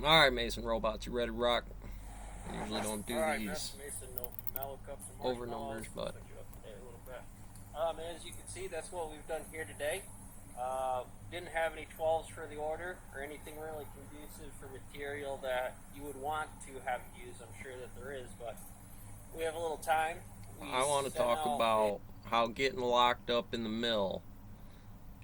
Alright, Mason Robots, you ready to rock? I usually don't do Alright, these Mason, mellow up some over marshmallows. numbers, but Put you up to date a little bit. As you can see, that's what we've done here today. Didn't have any 12s for the order or anything really conducive for material that you would want to have used. I'm sure that there is, but we have a little time. We I want to sent talk out a about how getting locked up in the mill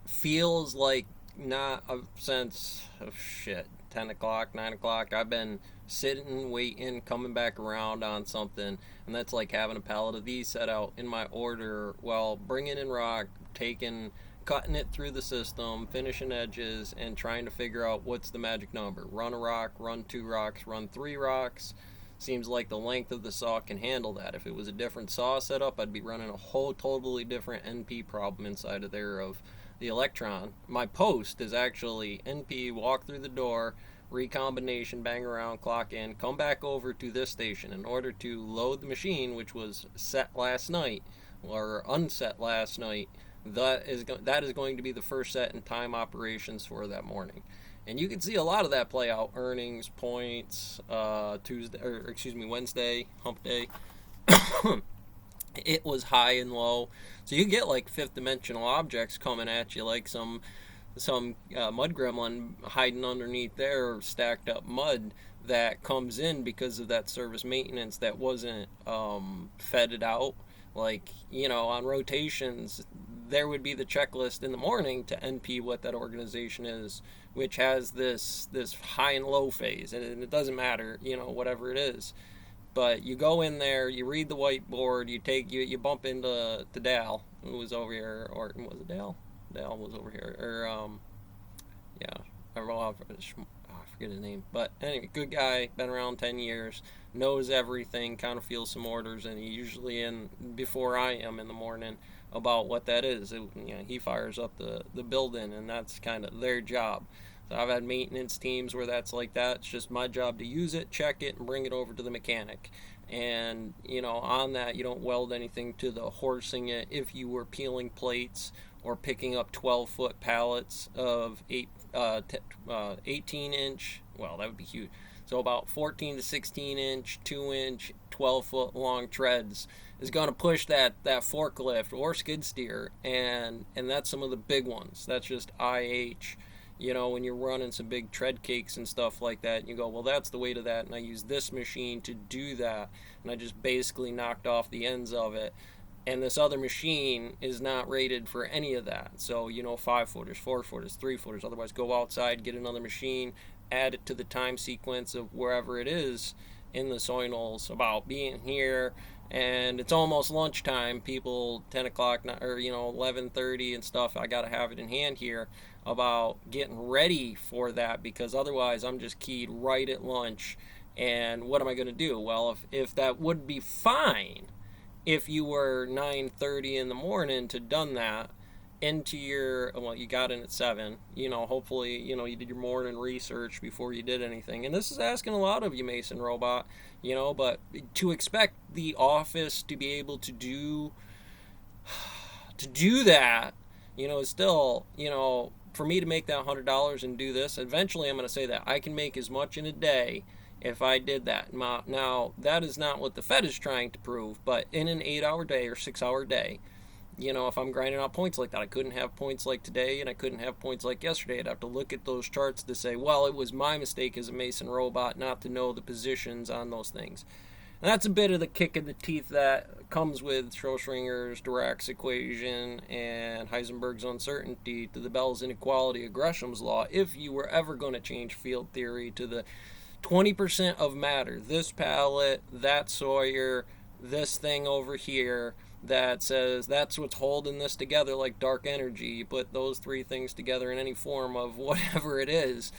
feels like not a sense of shit. 10 o'clock, 9 o'clock, I've been sitting, waiting, coming back around on something, and that's like having a pallet of these set out in my order while bringing in rock, cutting it through the system, finishing edges, and trying to figure out what's the magic number. Run a rock, run 2 rocks, run 3 rocks. Seems like the length of the saw can handle that. If it was a different saw setup, I'd be running a whole totally different NP problem inside of there of the Electron. My post is actually NP, walk through the door, recombination, bang around, clock in, come back over to this station in order to load the machine, which was set last night or unset last night. That is going to be the first set in time operations for that morning. And you can see a lot of that play out. Earnings, points, Wednesday, hump day. It was high and low. So you get like fifth dimensional objects coming at you, like some mud gremlin hiding underneath there, stacked up mud that comes in because of that service maintenance that wasn't fed it out. Like, on rotations, there would be the checklist in the morning to NP what that organization is, which has this high and low phase, and it doesn't matter, whatever it is. But you go in there, you read the whiteboard, you bump into Dal, who was over here, or was it Dal? Dal was over here, or yeah, I forget his name. But anyway, good guy, been around 10 years, knows everything, kind of feels some orders, and he usually in before I am in the morning about what that is. He fires up the building, and that's kind of their job. So I've had maintenance teams where that's like that. It's just my job to use it, check it, and bring it over to the mechanic. And on that, you don't weld anything to the horsing it. If you were peeling plates or picking up 12-foot pallets of 18-inch, well, that would be huge. So about 14 to 16-inch, 2-inch, 12-foot long treads is going to push that forklift or skid steer, and that's some of the big ones. That's just IH. When you're running some big tread cakes and stuff like that, and you go, well, that's the weight of that, and I use this machine to do that, and I just basically knocked off the ends of it. And this other machine is not rated for any of that. So, 5-footers, 4-footers, 3-footers. Otherwise, go outside, get another machine, add it to the time sequence of wherever it is in the soils about being here. And it's almost lunchtime. People 10 o'clock or 11:30 and stuff. I gotta have it in hand here about getting ready for that, because otherwise I'm just keyed right at lunch. And what am I gonna do? Well, if that would be fine if you were 9:30 in the morning to done that into you got in at 7, hopefully you did your morning research before you did anything. And this is asking a lot of you, Mason Robot, but to expect the office to be able to do that, is still, for me to make that $100 and do this, eventually I'm going to say that I can make as much in a day if I did that. Now, that is not what the Fed is trying to prove, but in an 8-hour day or 6-hour day, if I'm grinding out points like that, I couldn't have points like today, and I couldn't have points like yesterday. I'd have to look at those charts to say, well, it was my mistake as a Mason Robot not to know the positions on those things. And that's a bit of the kick in the teeth that comes with Schrodinger's Dirac's equation and Heisenberg's uncertainty to the Bell's inequality of Gresham's law. If you were ever going to change field theory to the 20% of matter, this pallet, that Sawyer, this thing over here, that says that's what's holding this together like dark energy. You put those three things together in any form of whatever it is,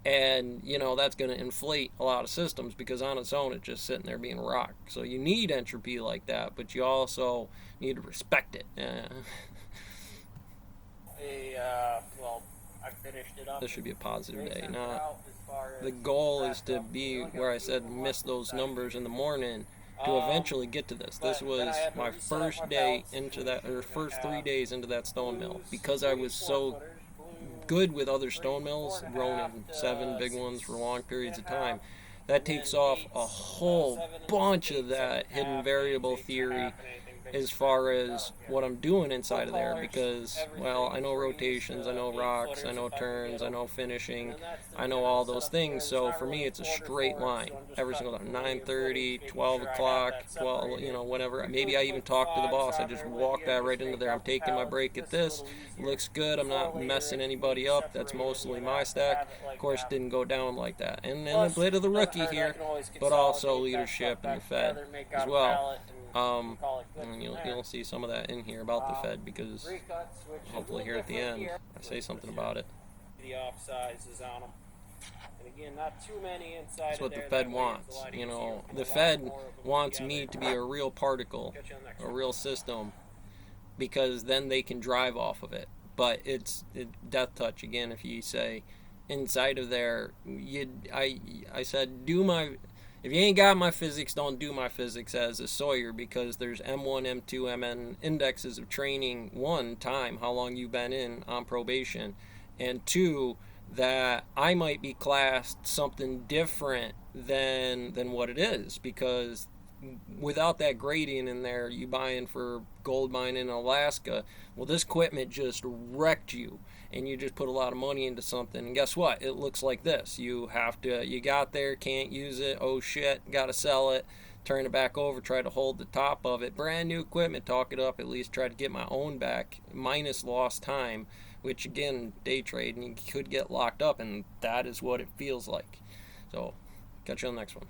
and that's going to inflate a lot of systems, because on its own it's just sitting there being rock. So you need entropy like that, but you also need to respect it. well, I finished it up. This should be a positive day. Sent Not out as far the as goal is wrapped to up. We be only where got I two said more miss left those inside numbers in the here. morning to eventually get to this. This But then I was had to my reset up my first day belts. into that, or We're gonna first three have days into that stone mill, blues, because I was 4 so footers, blue good with other stone mills, Ronin 7 big ones for long periods of time. That takes off a whole bunch of that hidden variable theory as far as what I'm doing inside of there, because, well, I know rotations, I know rocks, I know turns, I know finishing, I know all those things. So for me, it's a straight line every single time. 9:30, 12 o'clock, 12, whatever. Maybe I even talk to the boss. I just walk that right into there. I'm taking my break at this. Looks good. I'm not messing anybody up. That's mostly my stack. Of course, didn't go down like that. And a bit of the rookie here, but also leadership and the Fed as well. And you'll see some of that in here about the Fed, because hopefully here at the end I say something about it. The off sizes on them. And again, not too many inside. That's what the Fed wants. The Fed wants me to be a real particle, a real system, because then they can drive off of it. But it's death touch again if you say inside of there. I said if you ain't got my physics, don't do my physics as a Sawyer, because there's M1, M2, MN indexes of training. One, time, how long you've been in on probation, and two, that I might be classed something different than what it is, because without that gradient in there, you buying for gold mine in Alaska, well, this equipment just wrecked you, and you just put a lot of money into something, and guess what? It looks like this. You got there, can't use it, oh shit, gotta sell it, turn it back over, try to hold the top of it. Brand new equipment, talk it up, at least try to get my own back, minus lost time, which again, day trade, and you could get locked up, and that is what it feels like. So, catch you on the next one.